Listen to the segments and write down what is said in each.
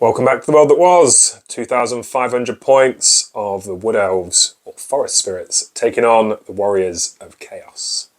Welcome back to the world that was. 2,500 points of the Wood Elves, or Forest Spirits, taking on the Warriors of Chaos.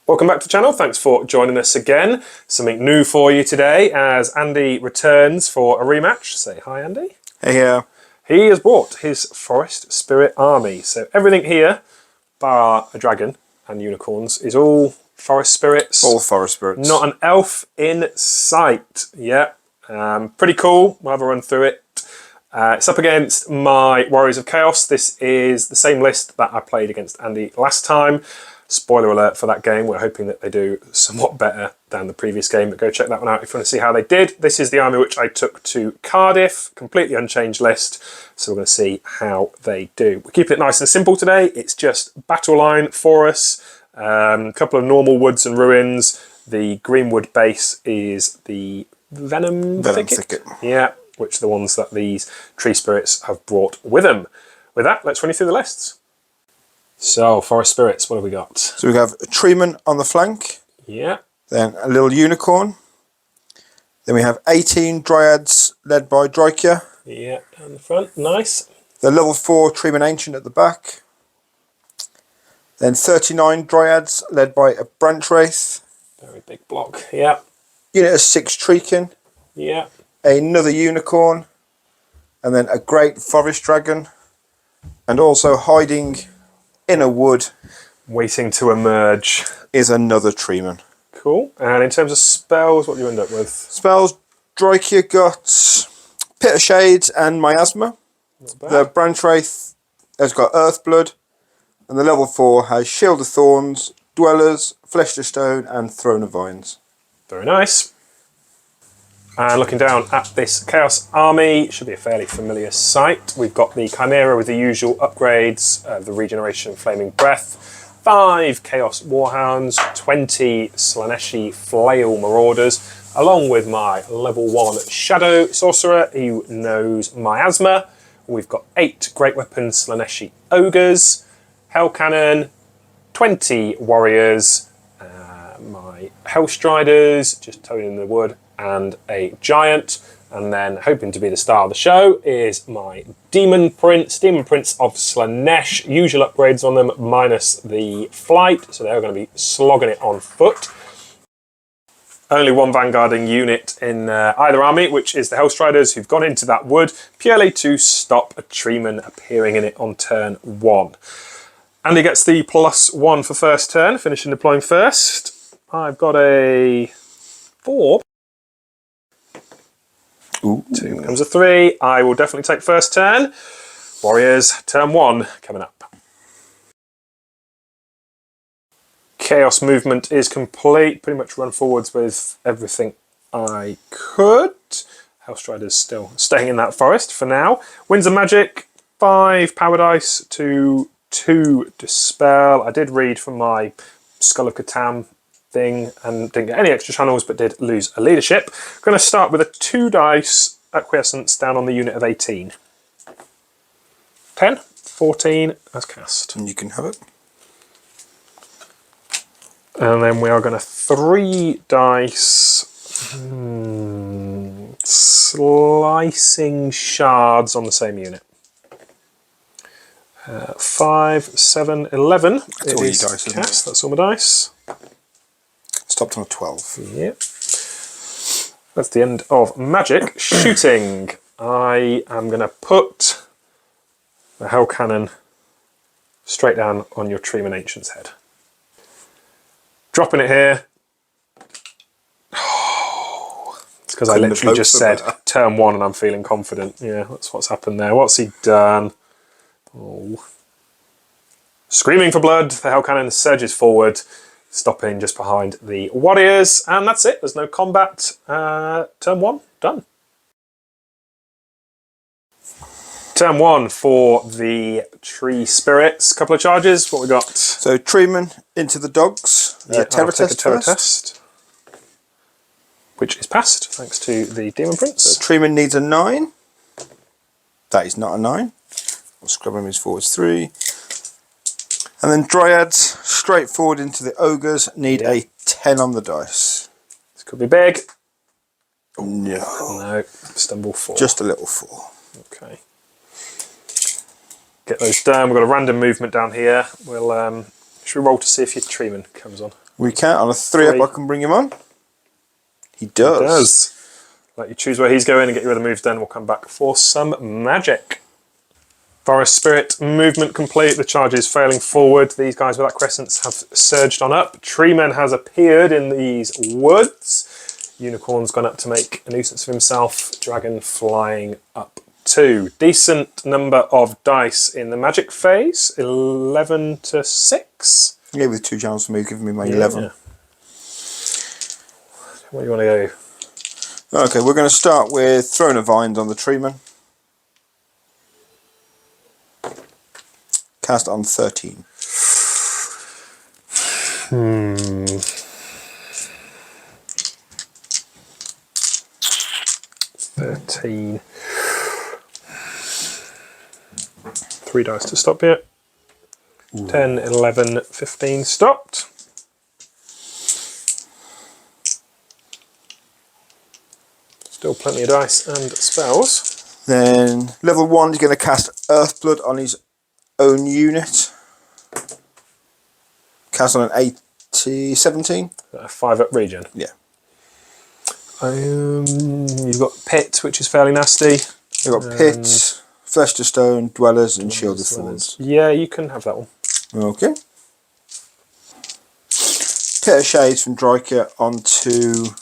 Welcome back to the channel, thanks for joining us again. Something new for you today as Andy returns for a rematch. Say hi, Andy. Hey, yeah. He has brought his Forest Spirit army. So everything here, bar a dragon and unicorns, is all Forest Spirits. All Forest Spirits. Not an elf in sight. Yeah, pretty cool. We'll have a run through it. It's up against my Warriors of Chaos. This is the same list that I played against Andy last time. Spoiler alert for that game, we're hoping that they do somewhat better than the previous game, but go check that one out if you want to see how they did. This is the army which I took to Cardiff, completely unchanged list, so we're going to see how they do. We're keeping it nice and simple today. It's just battle line for us, a couple of normal woods and ruins. The greenwood base is the Venom Thicket. Yeah, which are the ones that these tree spirits have brought with them. With that, let's run you through the lists. So, Forest Spirits, what have we got? So we have a treeman on the flank. Yeah. Then a little unicorn. Then we have 18 dryads led by Drykia. Yeah, down the front, nice. The level 4 treeman ancient at the back. Then 39 dryads led by a branch wraith. Very big block, yeah. Unit of 6 treekin. Yeah. Another unicorn. And then a great forest dragon. And also hiding in a wood, waiting to emerge, is another treeman. Cool. And in terms of spells, what do you end up with? Spells, Drykia got Pit of Shades and Miasma. The branch wraith has got Earthblood, and the level 4 has Shield of Thorns, Dwellers, Flesh to Stone, and Throne of Vines. Very nice. And looking down at this Chaos army, should be a fairly familiar sight. We've got the Chimera with the usual upgrades, the Regeneration Flaming Breath, 5 Chaos Warhounds, 20 Slaaneshi Flail Marauders, along with my level 1 Shadow Sorcerer who knows Miasma. We've got 8 Great Weapon Slaaneshi Ogres, Hell Cannon, 20 Warriors, my Hellstriders, just toning the wood, and a Giant. And then, hoping to be the star of the show, is my Demon Prince of Slaanesh. Usual upgrades on them, minus the flight, so they're going to be slogging it on foot. Only one vanguarding unit in either army, which is the Hellstriders, who've gone into that wood purely to stop a treeman appearing in it on turn 1. Andy gets the +1 for first turn, finishing deploying first. I've got a 4. Ooh. 2 becomes a 3. I will definitely take first turn. Warriors, turn 1 coming up. Chaos movement is complete. Pretty much run forwards with everything I could. Hellstriders still staying in that forest for now. Winds of Magic, 5 power dice to 2 Dispel. I did read from my Skull of Catan thing and didn't get any extra channels, but did lose a leadership. I'm going to start with a 2 dice Acquiescence down on the unit of 18. 10, 14 as cast. And you can have it. And then we are going to 3 dice Slicing Shards on the same unit. 5, 7, 11. That's all your dice, isn't it? That's all my dice. Stopped on a 12. Yep. That's the end of magic. Shooting. I am going to put the Hell Cannon straight down on your Treeman Ancient's head. Dropping it here. It's because I literally just said turn 1 and I'm feeling confident. Yeah, that's what's happened there. What's he done? Oh. Screaming for blood, the Hell Cannon surges forward, stopping just behind the warriors, and that's it. There's no combat. Turn 1, done. Turn 1 for the tree spirits. Couple of charges. What we got? So Treeman into the dogs. Yeah, terror I'll take a test terror first. test, which is passed thanks to the Demon Prince. So Treeman needs a 9. That is not a 9. We'll scrub him his forwards 3. And then Dryads, straight forward into the Ogres, need a 10 on the dice. This could be big. No. No, stumble 4. Just a little 4. Okay. Get those done. We've got a random movement down here. We'll should we roll to see if your treeman comes on? We can. On a 3-up, I can bring him on. He does. He does. Let you choose where he's going and get your other moves done. We'll come back for some magic. Forest Spirit movement complete. The charge is failing forward. These guys with that crescents have surged on up. Treeman has appeared in these woods. Unicorn's gone up to make a nuisance of himself. Dragon flying up 2. Decent number of dice in the magic phase. 11 to 6. Yeah, with 2 channels for me, giving me my 11. Yeah. Where do you want to go? Okay, we're going to start with Throne of Vines on the Treeman. Cast on 13. 13. 3 dice to stop here. 10, 11, 15 stopped. Still plenty of dice and spells. Then level 1, he's going to cast Earthblood on his own unit. Cast on an 17. 5-up region. Yeah. You've got Pit, which is fairly nasty. You've got Pit, Flesh to Stone, Dwellers, and Shield of Thorns. Yeah, you can have that one. Okay. Pit of Shades from Dryker onto...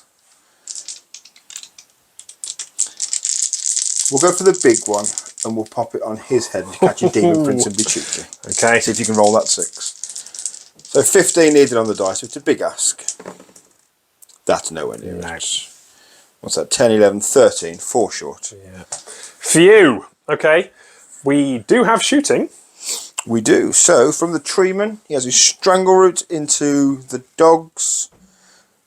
We'll go for the big one, and we'll pop it on his head to catch a Demon Prince and be cheeky. Okay. See if you can roll that 6. So 15 needed on the dice, so it's a big ask. That's nowhere near it. What's that? 10, 11, 13. 4 short. Yeah. Phew. Okay. We do have shooting. We do. So from the Treeman, he has his Strangle Root into the dogs.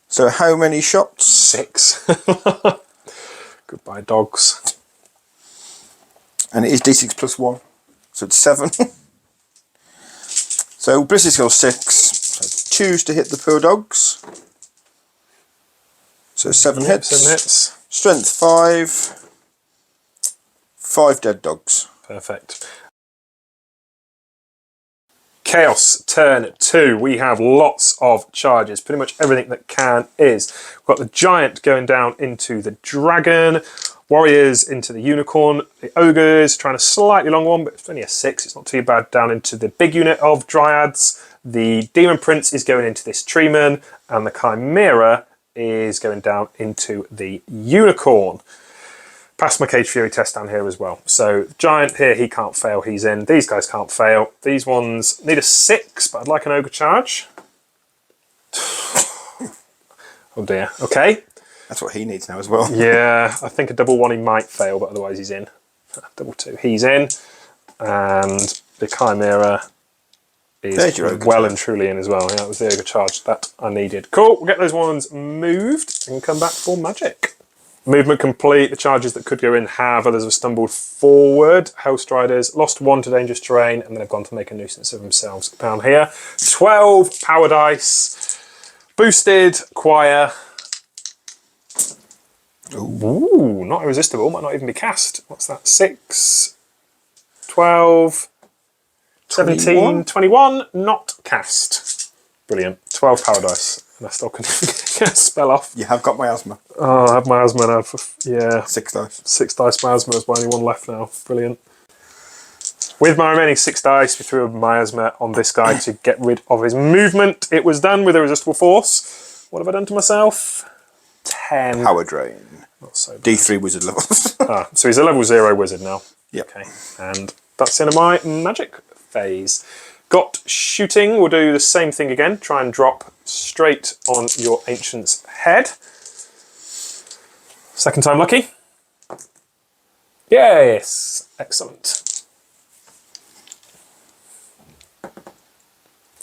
So how many shots? 6. Goodbye, dogs. And it is D6 plus 1. So it's 7. So Ballistic Skill 6. So choose to hit the poor dogs. So 7 hits. 7 hits. Strength 5. 5 dead dogs. Perfect. Chaos, turn 2. We have lots of charges. Pretty much everything that can is. We've got the giant going down into the dragon. Warriors into the unicorn. The ogres trying a slightly long one, but it's only a 6. It's not too bad. Down into the big unit of dryads. The demon prince is going into this treeman, and the chimera is going down into the unicorn. Pass my Cage Fury test down here as well. So giant here, he can't fail. He's in. These guys can't fail. These ones need a 6, but I'd like an ogre charge. Oh dear. Okay. That's what he needs now as well. Yeah, I think a double 1 he might fail, but otherwise he's in. Double 2, he's in. And the chimera is well and truly in as well. Yeah, that was the ogre charge that I needed. Cool, we'll get those ones moved and come back for magic. Movement complete. The charges that could go in have. Others have stumbled forward. Hellstriders lost 1 to dangerous terrain, and then have gone to make a nuisance of themselves down here. 12 power dice. Boosted choir. Ooh, not irresistible. Might not even be cast. What's that? 6, 12, 17, 21. Not cast. Brilliant. 12 power dice. And I still can get a spell off. You have got miasma. Oh, I have miasma now. Yeah. 6 dice. 6 dice miasma is my only one left now. Brilliant. With my remaining 6 dice, we threw a miasma on this guy to get rid of his movement. It was done with irresistible force. What have I done to myself? 10. Power drain. Not so bad. D3 wizard levels. So he's a level 0 wizard now. Yep. Okay, and that's the end of my magic phase. Got shooting. We'll do the same thing again. Try and drop straight on your ancient's head. Second time lucky. Yes, excellent.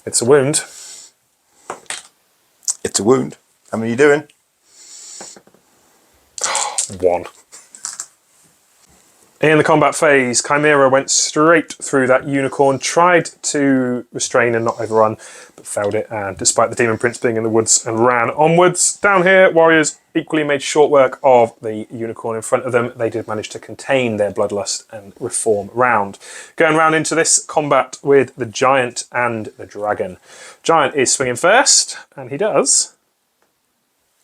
It's a wound. It's a wound. How many are you doing? 1. In the combat phase, Chimera went straight through that unicorn, tried to restrain and not overrun, but failed it, and despite the Demon Prince being in the woods, and ran onwards. Down here, warriors equally made short work of the unicorn in front of them. They did manage to contain their bloodlust and reform round. Going round into this combat with the giant and the dragon. Giant is swinging first, and he does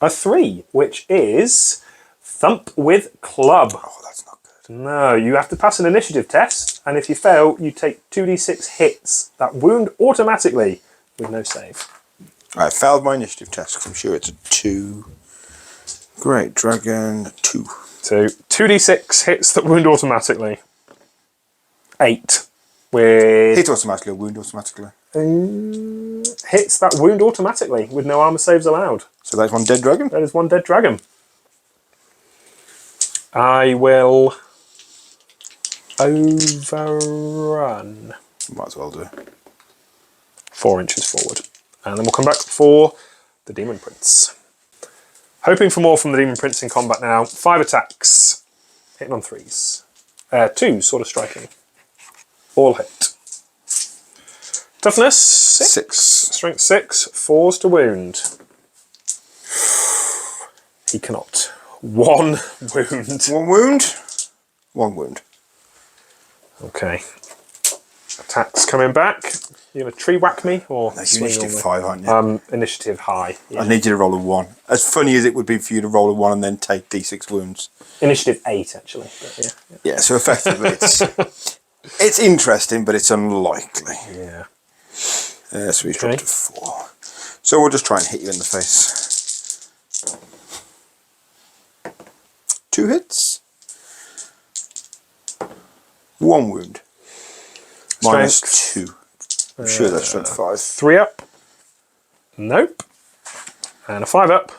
a 3, which is thump with club. Oh, that's not good. No, you have to pass an initiative test, and if you fail, you take 2d6 hits that wound automatically with no save. I failed my initiative test, 'cause I'm sure it's a 2. Great dragon, 2. So 2d6 hits that wound automatically. 8 with Hit automatically or wound automatically. hits that wound automatically with no armor saves allowed. So that's one dead dragon? That is one dead dragon. I will overrun. Might as well do. 4 inches forward. And then we'll come back for the Demon Prince. Hoping for more from the Demon Prince in combat now. 5 attacks. Hitting on 3s. 2 sort of striking. All hit. Toughness 6. Strength 6. 4s to wound. He cannot. 1 wound. 1 wound? 1 wound. Okay. Attacks coming back. You gonna tree whack me or No, you're swing initiative on me? 5, aren't you? Initiative high. Yeah. I need you to roll a 1. As funny as it would be for you to roll a 1 and then take d6 wounds. Initiative 8 actually. But yeah. Yeah, so effectively it's interesting, but it's unlikely. Yeah. So he's dropped to 4. So we'll just try and hit you in the face. 2 hits. 1 wound. Minus Strength. 2. I'm sure that's strength 5. 3 up. Nope. And a 5 up.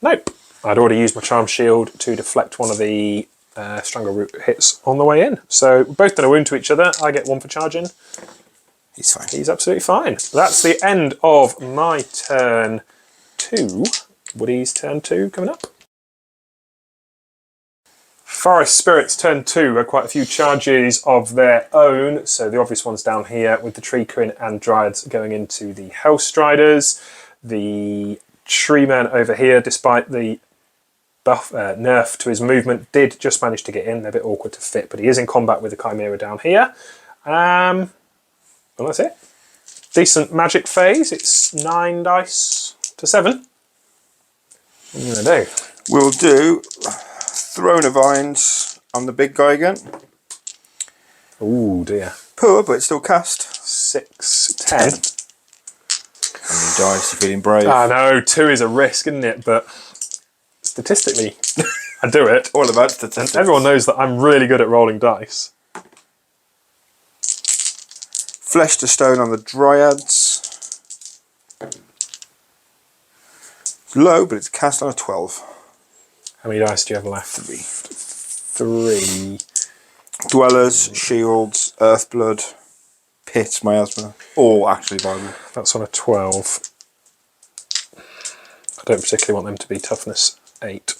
Nope. I'd already used my Charm Shield to deflect one of the Strangleroot hits on the way in. So we've both done a wound to each other. I get 1 for charging. He's fine. He's absolutely fine. That's the end of my turn 2. Woody's turn 2 coming up. Forest Spirits turn 2 had quite a few charges of their own, so the obvious one's down here with the Tree Queen and Dryads going into the Hellstriders. The Tree Man over here, despite the buff nerf to his movement, did just manage to get in. They're a bit awkward to fit, but he is in combat with the Chimera down here. And that's it. Decent magic phase. It's 9 dice to 7. What are you going to do? We'll do Throne of Vines on the big guy again. Oh dear. Poor, but it's still cast. 6, 10. How many dice? You're feeling brave. I know, 2 is a risk, isn't it? But statistically, I do it. All about statistics. And everyone knows that I'm really good at rolling dice. Flesh to Stone on the Dryads. It's low, but it's cast on a 12. How many dice do you have left? 3. 3. Dwellers, Shields, Earthblood, Pit, Miasma. All actually viable. That's on a 12. I don't particularly want them to be toughness 8.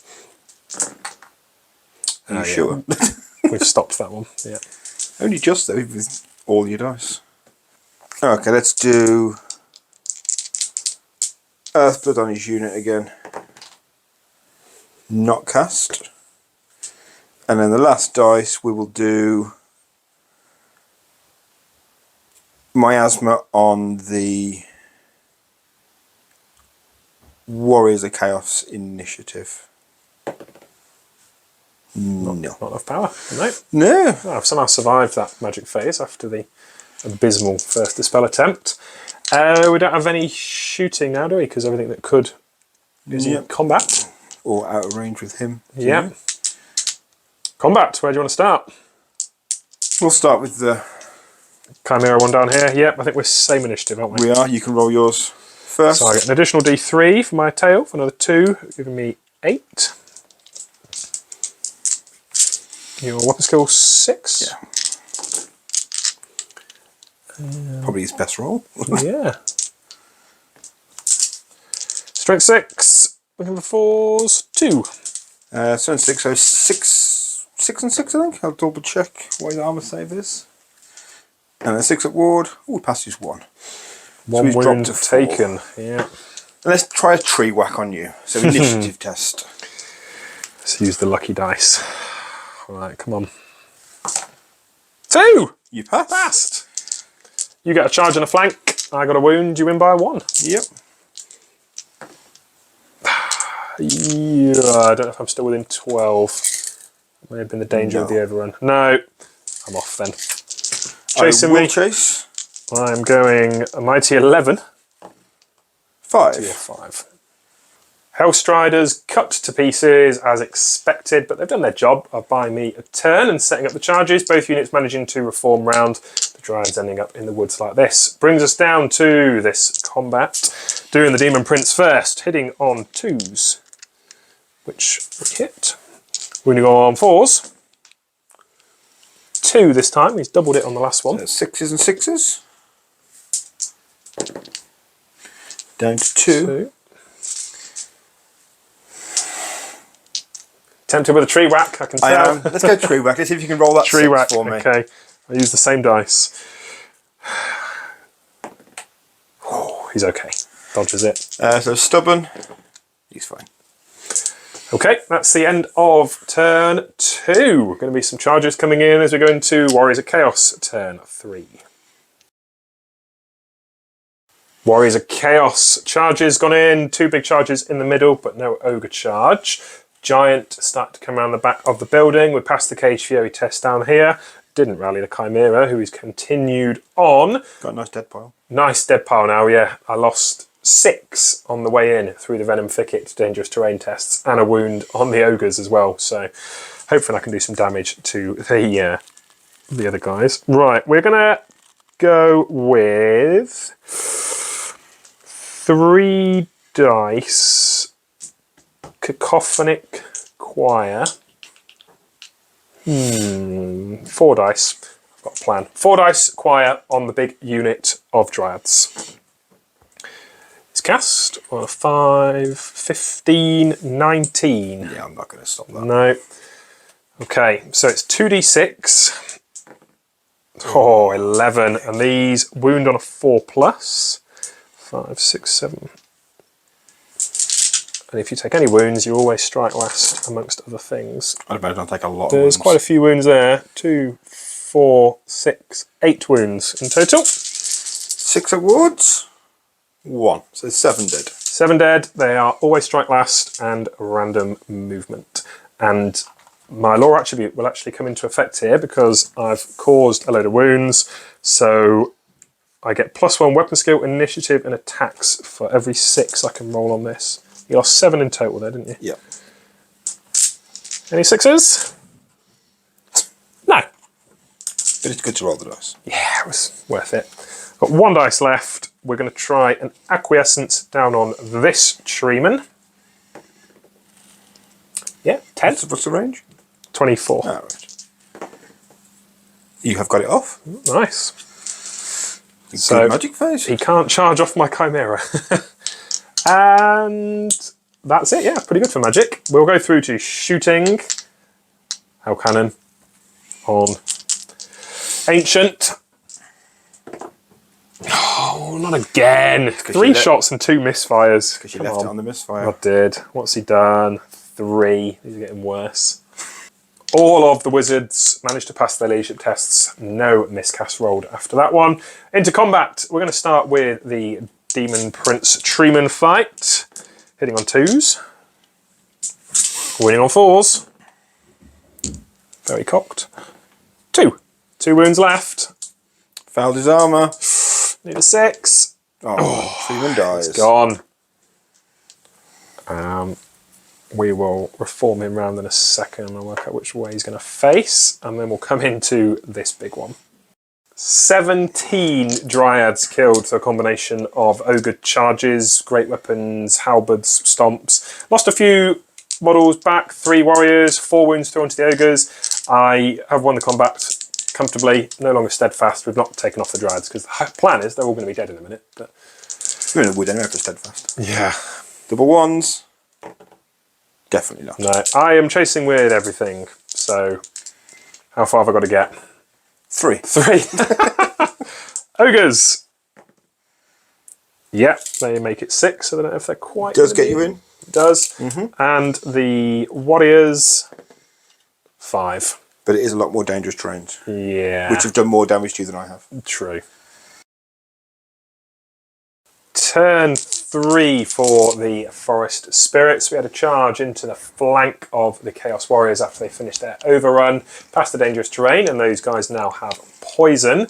Are you sure? We've stopped that one, yeah. Only just though, with all your dice. Okay, let's do Earthblood on his unit again. Not cast. And then the last dice we will do Miasma on the Warriors of Chaos initiative. No. Not enough power. No. No. Oh, I've somehow survived that magic phase after the abysmal first dispel attempt. We don't have any shooting now, do we? Because everything that could is in combat. Or out of range with him. Yeah. Combat, where do you want to start? We'll start with the... Chimera one down here. Yep, I think we're same initiative, aren't we? We are. You can roll yours first. So I get an additional D3 for my tail, for another 2, giving me 8. Your weapon skill 6. Yeah. Probably his best roll. Yeah. Strength 6. Looking for 4s. 2. So 6, so 6 and 6, I think. I'll double check what his armor save is. And then 6 at ward. Oh, he passes 1. One so wound dropped to 4. taken. Yeah. And let's try a tree whack on you. So initiative test. Let's use the lucky dice. Right, come on. 2! You pass. Passed. You get a charge and a flank. I got a wound. You win by 1. Yep. Yeah, I don't know if I'm still within 12. May have been the danger of the overrun. No, I'm off then. Chasing me. Chase. I'm going a mighty 11. 5. To your 5. Hellstriders cut to pieces as expected, but they've done their job of buying me a turn and setting up the charges. Both units managing to reform round. The Dryads ending up in the woods like this. Brings us down to this combat. Doing the Demon Prince first, hitting on 2s, which we hit. Wounding on 4s. 2 this time, he's doubled it on the last one. So 6s and 6s. Down to 2. Tempted with a tree whack, I can tell. I am. Let's go tree whack. Let's see if you can roll that tree 6 whack for me. Okay, I use the same dice. Oh, he's okay. Dodges it. So stubborn. He's fine. Okay, that's the end of turn 2. Going to be some charges coming in as we go into Warriors of Chaos, turn 3. Warriors of Chaos, charges gone in, 2 big charges in the middle, but no ogre charge. Giant start to come around the back of the building. We passed the Cage Fury test down here. Didn't rally the Chimera, who has continued on. Got a nice dead pile. Nice dead pile now, yeah. I lost 6 on the way in through the Venom Thicket dangerous terrain tests and a wound on the ogres as well. So hopefully I can do some damage to the other guys. Right, we're going to go with 3 dice. Cacophonic Choir. 4 dice. I've got a plan. 4 dice choir on the big unit of Dryads. It's cast on a 5, 15, 19. Yeah, I'm not going to stop that. No. Okay, so it's 2d6. Oh, 11. And these wound on a 4 plus. 5, 6, 7. And if you take any wounds, you always strike last, amongst other things. I'd imagine I'll take a lot of There's wounds. quite a few wounds there. 2, 4, 6, 8 wounds in total. 6 at wards. 1. So 7 dead. 7 dead. They are always strike last and random movement. And my lore attribute will actually come into effect here because I've caused a load of wounds. So I get +1 weapon skill, initiative, and attacks for every 6 I can roll on this. You lost 7 in total there, didn't you? Yep. Any 6s? No. But it's good to roll the dice. Yeah, it was worth it. Got 1 dice left. We're going to try an acquiescence down on this treeman. Yeah, 10. What's the range? 24. Ah, right. You have got it off. Nice. So magic phase. He can't charge off my Chimera. And that's it, yeah, pretty good for magic. We'll go through to shooting. Hell Cannon on Ancient. Oh, not again. 3 shots and 2 misfires. Because you left it on the misfire. I did. What's he done? 3. These are getting worse. All of the wizards managed to pass their leadership tests. No miscast rolled after that one. Into combat. We're going to start with the Demon Prince Treeman fight. Hitting on 2s. Winning on 4s. Very cocked. 2. 2 wounds left. Fouled his armour. Need a 6. Oh, Freeman dies. It's gone. We will reform him round in a second and work out which way he's going to face, and then we'll come into this big one. 17 dryads killed, so a combination of ogre charges, great weapons, halberds, stomps. Lost a few models back, 3 warriors, 4 wounds through onto the ogres. I have won the combat comfortably, no longer steadfast. We've not taken off the dryads because the plan is they're all going to be dead in a minute. But You're in a wood anyway for steadfast. yeah. Double ones. Definitely not. No, I am chasing with everything, so how far have I got to get? 3. 3. Ogres. Yep, they make it 6, so I don't know if they're quite... Does get you in. It does. And the warriors, 5. But it is a lot more dangerous terrain. Yeah. Which have done more damage to you than I have. True. Turn 3 for the Forest Spirits. We had a charge into the flank of the Chaos Warriors after they finished their overrun past the dangerous terrain, and those guys now have poison.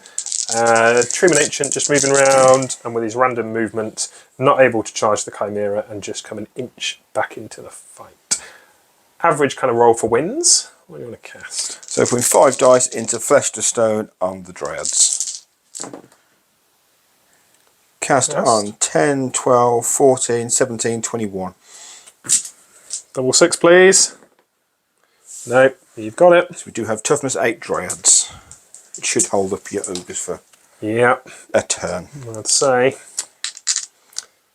Truman Ancient just moving around, and with his random movement, not able to charge the Chimera and just come an inch back into the fight. Average kind of roll for wins. What do you want to cast? So putting 5 dice into Flesh to Stone on the Dryads. Cast on 10, 12, 14, 17, 21. Double 6, please. No, you've got it. So we do have Toughness 8 Dryads. It should hold up your ogres for a turn. I'd say.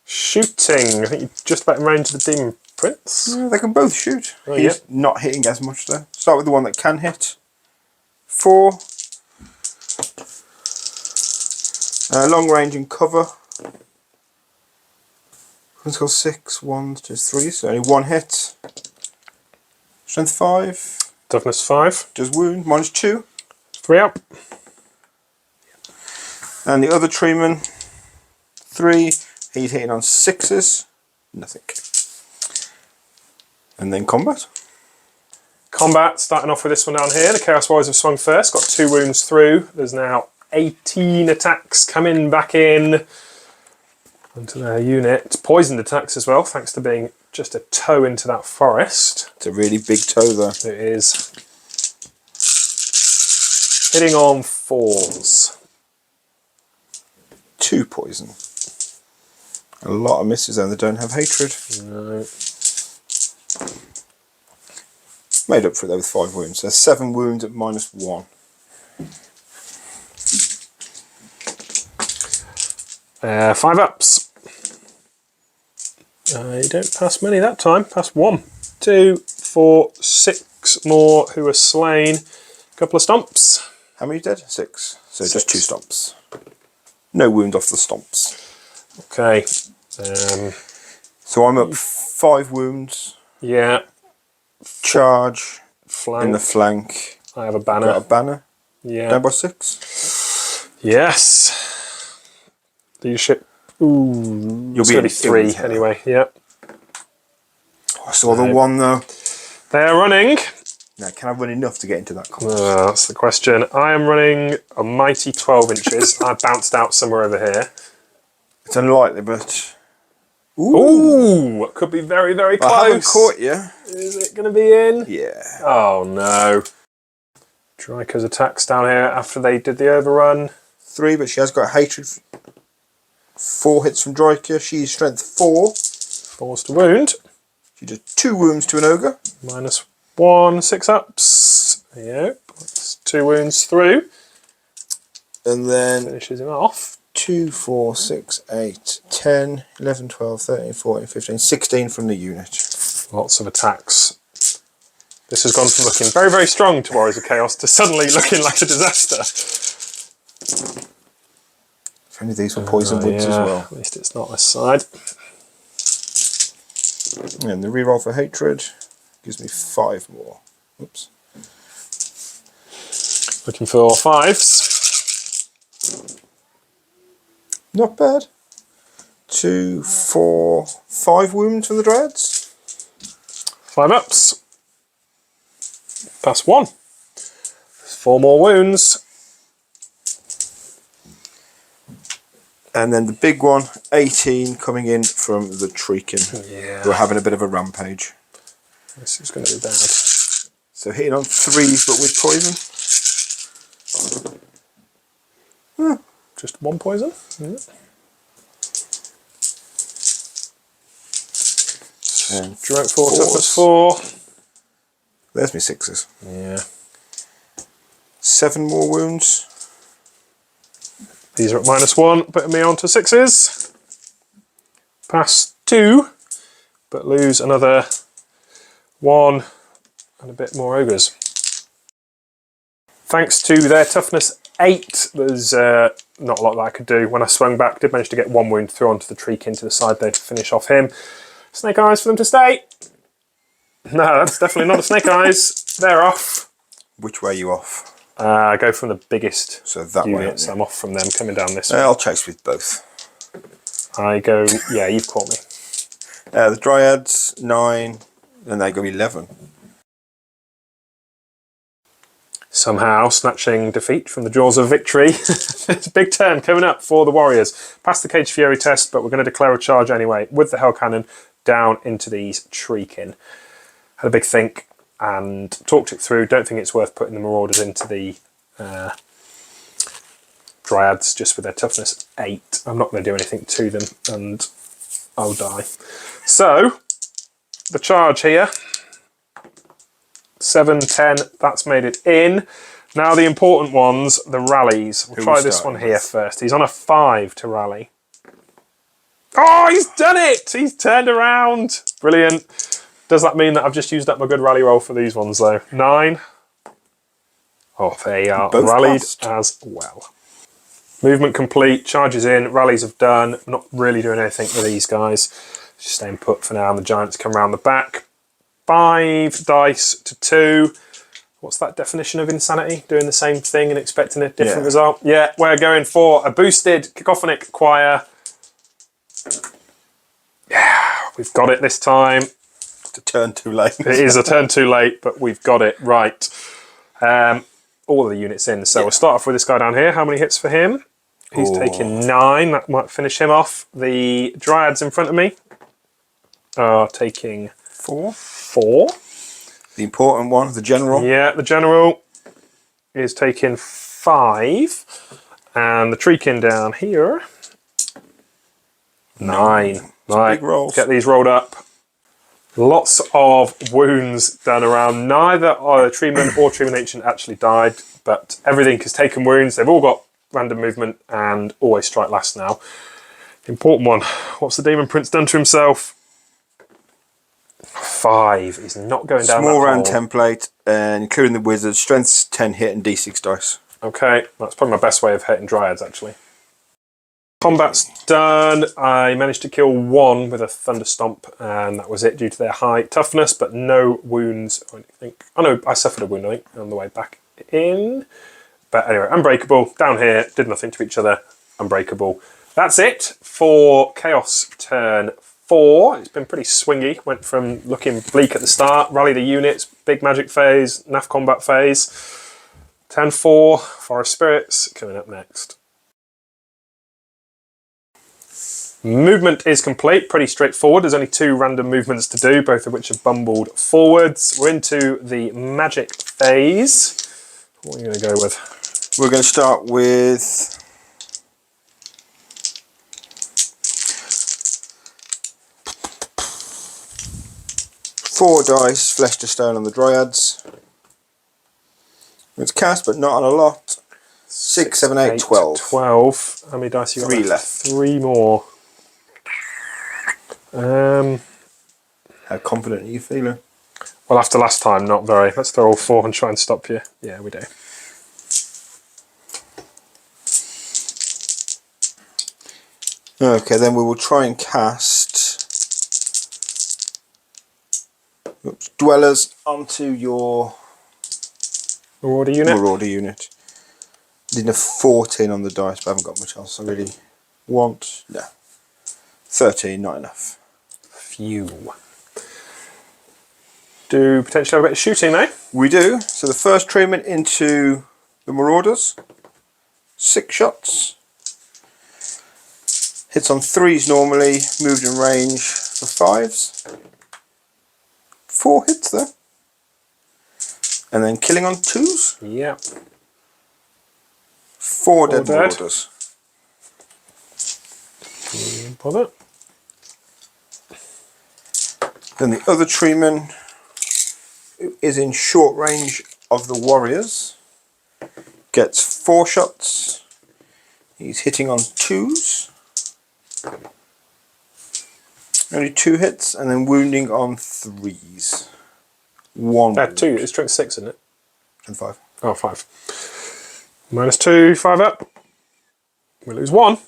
Shooting. I think you're just about in range of the Demon Prince. Yeah, they can both shoot. Oh, He's not hitting as much though. Start with the one that can hit. 4. Long range and cover. Let's go 6, 1, 2, 3. So only 1 hit. Strength 5. Toughness 5. Does wound. -2. 3 up. And the other treeman, 3. He's hitting on 6s. Nothing. And then combat. Combat, starting off with this one down here. The Chaos Warriors have swung first, got 2 wounds through. There's now 18 attacks coming back in onto their unit. Poisoned attacks as well, thanks to being just a toe into that forest. It's a really big toe though. It is. Hitting on 4s. 2 poison. A lot of misses and they don't have hatred. No. Made up for it though with 5 wounds. So 7 wounds at -1. 5 ups. You don't pass many that time. Pass 1, 2, 4, 6 more who are slain. Couple of stomps. How many dead? 6. So 6. just 2 stomps. No wound off the stomps. Okay. So I'm up 5 wounds. Yeah. Charge Flank. in the flank. I have a banner. Got a banner. Yeah. Down by 6. Yes. Leadership. Ooh. You'll It's be going to be in 3 here. anyway. Yep. I saw the 1 though. They're running. Now, can I run enough to get into that combat? That's the question. I am running a mighty 12 inches. I bounced out somewhere over here. It's unlikely, but... Ooh! Could be very, very close. I haven't caught you. Is it going to be in? Yeah. Oh no. Drika's attacks down here after they did the overrun. 3, but she has got hatred. 4 hits from Drika. She's strength 4. 4's to wound. She does 2 wounds to an ogre. -1, 6 ups. Yep. That's 2 wounds through. And then Finishes him off. 2, 4, 6, 8, 10, 11, 12, 13, 14, 15, 16 from the unit. Lots of attacks. This has gone from looking very, very strong to Warriors of Chaos to suddenly looking like a disaster. If only these were poison woods as well. At least it's not this side. And the reroll for hatred gives me 5 more. Oops. Looking for 5s. Not bad. 2, 4, 5 wounds from the Dryads. 5 ups. Pass 1. 4 more wounds. And then the big one, 18, coming in from the Treekin, who are having a bit of a rampage. This is going to be bad. So hitting on 3s, but with poison. Just 1 poison. Yeah. And Strength 4, toughness 4. There's my 6s. Yeah. 7 more wounds. These are at -1, putting me on to 6s. Pass 2, but lose another 1 and a bit more ogres. Thanks to their toughness 8, there's not a lot that I could do. When I swung back, did manage to get 1 wound through onto the Treekin to the side there to finish off him. Snake Eyes for them to stay. No, that's definitely not a Snake Eyes. They're off. Which way are you off? I go from the biggest So that way, unit, so I'm off from them, coming down this way. I'll chase with both. I go, yeah, you've caught me. The Dryads, 9, and they go 11. Somehow snatching defeat from the jaws of victory. It's a big turn coming up for the Warriors. Passed the Cage Fury test, but we're going to declare a charge anyway with the Hell Cannon down into these Treekin. Had a big think and talked it through. Don't think it's worth putting the Marauders into the Dryads just with their toughness 8. I'm not going to do anything to them and I'll die. So, the charge here. 7, 10, that's made it in. Now the important ones, the rallies. We'll try this one here first. He's on a 5 to rally. Oh, he's done it! He's turned around. Brilliant. Does that mean that I've just used up my good rally roll for these ones though? 9. Oh, they are both rallied as well. Movement complete, charges in, rallies have done. Not really doing anything with these guys. Just staying put for now and the Giants come around the back. 5 dice to 2. What's that definition of insanity? Doing the same thing and expecting a different result? Yeah, we're going for a boosted cacophonic choir. Yeah, we've got it this time. It's a turn too late. It is a turn too late, but we've got it right. All of the units in. So we'll start off with this guy down here. How many hits for him? He's taking 9. That might finish him off. The Dryads in front of me are taking 4. The important one, the General. Yeah, the General is taking 5. And the Treekin down here, 9. Right, big rolls. Get these rolled up. Lots of wounds done around. Neither Treeman or Treeman Ancient actually died, but everything has taken wounds. They've all got random movement and always strike last now. Important one. What's the Demon Prince done to himself? 5. He's not going down Small that round hole. template, and including the Wizard, strength's 10 hit and d6 dice. Okay, that's probably my best way of hitting Dryads actually. Combat's done. I managed to kill 1 with a Thunder Stomp, and that was it due to their high toughness, but no wounds or anything. Oh no, I suffered a wound, I think, on the way back in. But anyway, Unbreakable, down here, did nothing to each other, Unbreakable. That's it for Chaos turn 4. It's been pretty swingy. Went from looking bleak at the start, rally the units, big magic phase, NAF combat phase. Turn 4, Forest Spirits, coming up next. Movement is complete, pretty straightforward. There's only 2 random movements to do, both of which have bumbled forwards. We're into the magic phase. What are you going to go with? We're going to start with 4 dice, flesh to stone on the Dryads. It's cast, but not on a lot. 6, 7, 8, 12. 12. How many dice you got? 3 left. 3 more. How confident are you feeling? Well, after last time, not very. Let's throw all 4 and try and stop you. Yeah, we do. Okay, then we will try and cast Dwellers onto your Marauder unit. Did a 14 on the dice, but I haven't got much else. I really want. No. 13, not enough. Phew. Do potentially have a bit of shooting now? We do. So the first treatment into the Marauders. 6 shots. Hits on 3s normally, moved in range for 5s. 4 hits there. And then killing on 2s. Yeah. 4 dead Marauders. Bother. Then the other treeman is in short range of the Warriors. Gets 4 shots. He's hitting on 2s. Only 2 hits, and then wounding on 3s. 1 wound. 2. It's strength 6, isn't it? And 5. Oh, 5. -2, 5 up. We lose 1.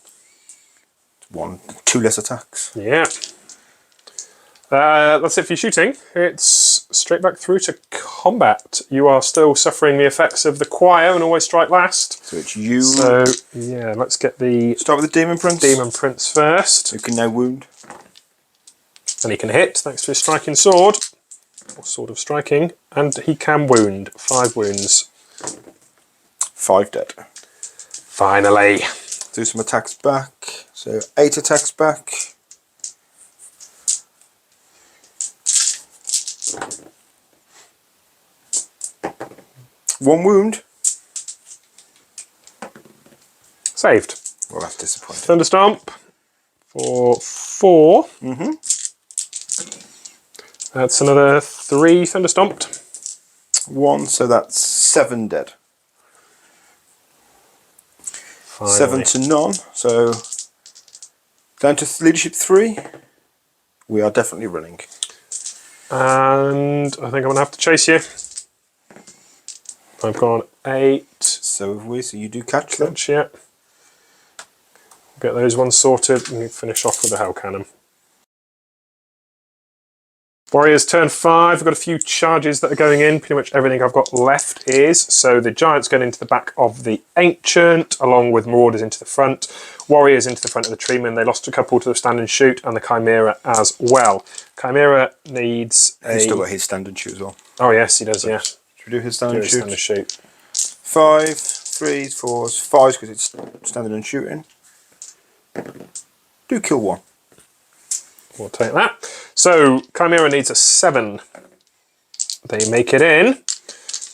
1. 2 less attacks. Yeah. That's it for your shooting. It's straight back through to combat. You are still suffering the effects of the choir and always strike last. So it's you. So, yeah, let's get the Start with the Demon Prince. Demon Prince first. Who can now wound. And he can hit thanks to his striking sword. Or sword of striking. And he can wound. 5 wounds. 5 dead. Finally. Do some attacks back. So 8 attacks back. One wound. Saved. Well, that's disappointing. Thunderstomp for 4. That's another 3 Thunderstomped. 1, so that's 7 dead. Finally. 7 to none. So down to leadership 3. We are definitely running. And I think I'm going to have to chase you. I've gone 8. So have we, so you do catch them. Yeah. Get those ones sorted and finish off with the Hell Cannon. Warriors turn 5. I've got a few charges that are going in. Pretty much everything I've got left is. So the Giants going into the back of the Ancient, along with Marauders into the front. Warriors into the front of the Treeman. They lost a couple to the Stand and Shoot, and the Chimera as well. Chimera needs a... He's still got his stand and shoot as well. Oh yes, he does, yeah. Should we do his stand Do and his shoot? Stand and Shoot. 5, 3s, 4s, 5s because it's standing and shooting. Do kill 1. We'll take that. So, Chimera needs a 7. They make it in.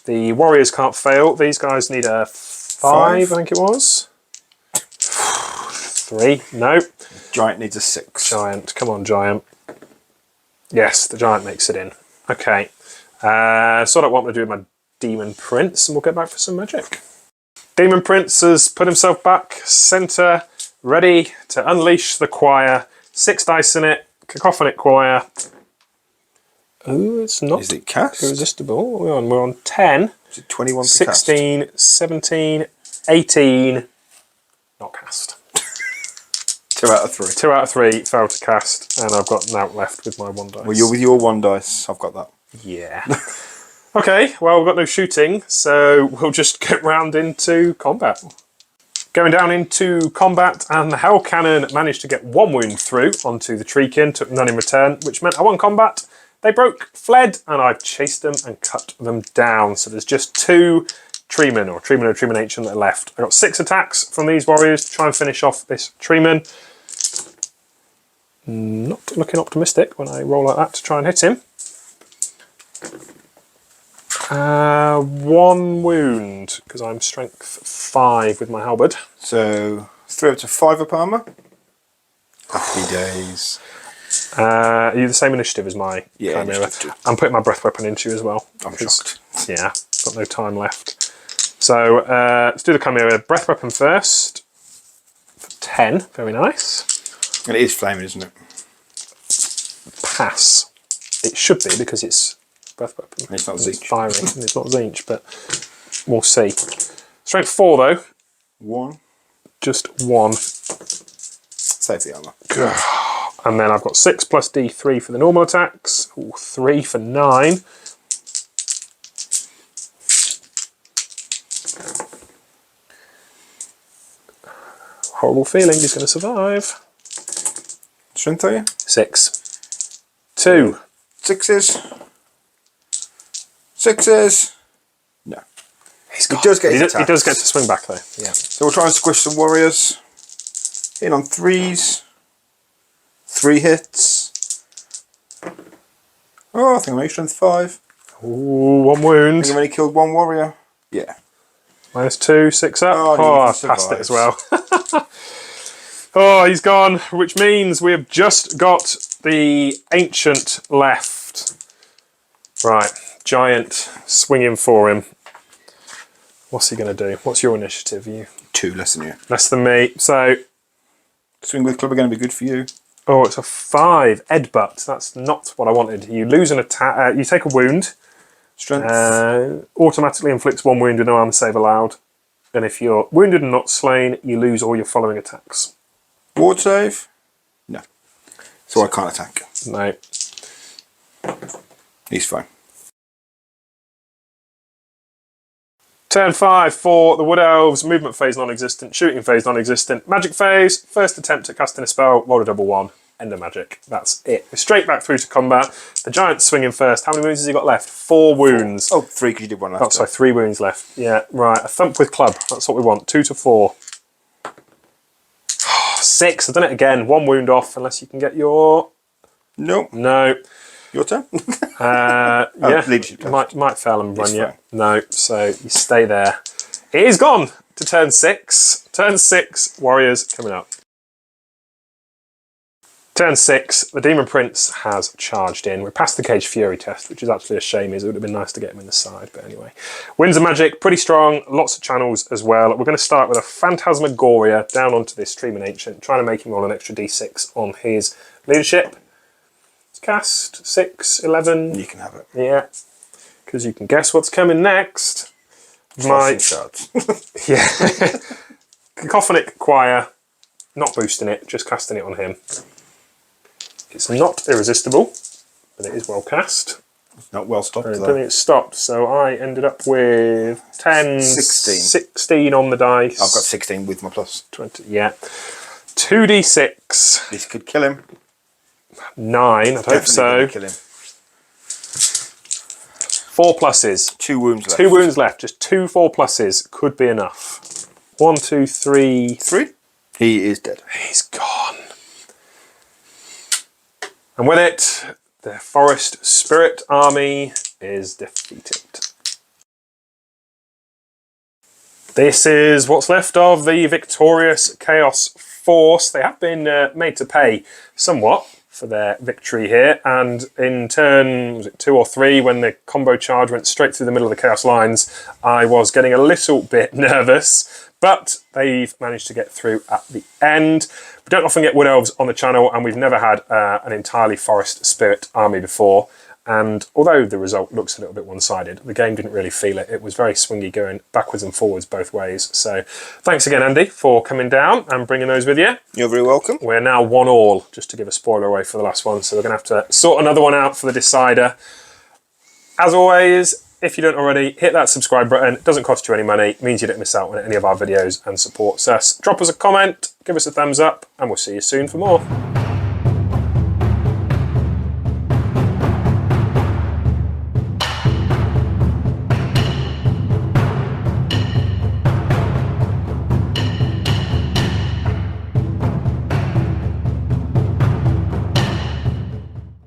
The Warriors can't fail. These guys need a 5, I think it was. 3, no. Giant needs a 6. Giant, come on, Giant. Yes, the Giant makes it in. Okay. Sort out what I'm going to do with my Demon Prince, and we'll get back for some magic. Demon Prince has put himself back, centre, ready to unleash the choir. 6 dice in it. Cacophonic choir. Oh, it's not Is it cast? irresistible. What are we on? We're on 10. Is it 21 to 16, cast? 17, 18. Not cast. 2 out of 3. 2 out of 3 failed to cast, and I've got now left with my 1 dice. Well, you're with your 1 dice. I've got that. Yeah. Okay, well, we've got no shooting, so we'll just get round into combat. Going down into combat, and the Hell Cannon managed to get 1 wound through onto the Treekin, took none in return, which meant I won combat. They broke, fled, and I chased them and cut them down. So there's just 2 Treemen, or Treeman Ancient, that are left. I got 6 attacks from these Warriors to try and finish off this Treeman. Not looking optimistic when I roll like that to try and hit him. 1 wound, because I'm strength 5 with my halberd. So 3 up to 5 up armour. Happy days. Are you the same initiative as my Yeah, Chimera? initiative. I'm putting my breath weapon into you as well. I'm shocked. Yeah, got no time left. So let's do the Chimera. Breath weapon first. For 10, very nice. And it is flaming, isn't it? Pass. It should be because it's breath weapon. And it's not It's Zeech. fiery, and it's not Zinch, but we'll see. Strength 4 though. 1. Just 1. Save the armour. And then I've got 6 plus D3 for the normal attacks. Ooh, 3 for 9. Horrible feeling he's going to survive. Strength, are you? 6. 2. 6s. 6s. No. He does get his he attacks. does get to swing back though. Yeah. So we'll try and squish some warriors. In on 3s. 3 hits. Oh, I think I made strength 5. Ooh, 1 I wound. think I've only killed 1 warrior. Yeah. -2, 6 up. Oh, Oh, I he passed it as survives. well. Oh, he's gone, which means we have just got the Ancient left. Right, Giant swinging for him. What's he going to do? What's your initiative? You 2 less than you. less than me. So, Swing with club are going to be good for you. oh, it's a 5 Edbutt. That's not what I wanted. You lose an attack. You take a wound. Strength. Automatically inflicts 1 wound with no armor save allowed. And if you're wounded and not slain, you lose all your following attacks. Ward save? No. So I can't attack. No. He's fine. Turn 5 for the Wood Elves. Movement phase non-existent. Shooting phase non-existent. Magic phase. First attempt at casting a spell. Roll a double 1. End of magic. That's it. We're straight back through to combat. The Giant's swinging first. How many wounds has he got left? 4 wounds. Oh, 3 because you did 1 left. Oh, sorry, 3 wounds left. Yeah, right. A thump with club. That's what we want. 2 to 4. 6. I've done it again. 1 wound off, unless you can get your... Nope. No. Your turn? Yeah. leadership test. Might fail and run It's you. fine. No. So you stay there. It is gone to turn 6. Turn 6. Warriors coming up. Turn 6, the Demon Prince has charged in. We're past the Cage Fury test, which is actually a shame, as it would have been nice to get him in the side, but anyway. Winds of Magic, pretty strong, lots of channels as well. We're going to start with a Phantasmagoria down onto this Streaming Ancient, trying to make him roll an extra d6 on his leadership. It's cast 6, 11. You can have it. Yeah, because you can guess what's coming next. Tossing shards. Yeah. Cacophonic Choir, not boosting it, just casting it on him. It's not irresistible, but it is well cast. Not well stopped. I don't think it's stopped, so I ended up with 10, 16. 16 on the dice. I've got 16 with my plus. 20, yeah. 2d6. This could kill him. 9, I'd hope so. Kill him. 4 pluses. 2 wounds left. 2 wounds left, just 2 4 pluses could be enough. 1, 2, 3. 3. He is dead. He's gone. And with it, the Forest Spirit Army is defeated. This is what's left of the victorious Chaos Force. They have been made to pay somewhat for their victory here, and in turn, was it 2 or 3, when the combo charge went straight through the middle of the Chaos lines, I was getting a little bit nervous, but they've managed to get through at the end. We don't often get Wood Elves on the channel, and we've never had an entirely Forest Spirit army before. And although the result looks a little bit one-sided, the game didn't really feel it. It was very swingy, going backwards and forwards both ways. So thanks again, Andy, for coming down and bringing those with you. You're very welcome. We're now 1-1, just to give a spoiler away for the last one. So we're going to have to sort another one out for the decider. As always, if you don't already, hit that subscribe button. It doesn't cost you any money. It means you don't miss out on any of our videos and supports us. Drop us a comment, give us a thumbs up, and we'll see you soon for more.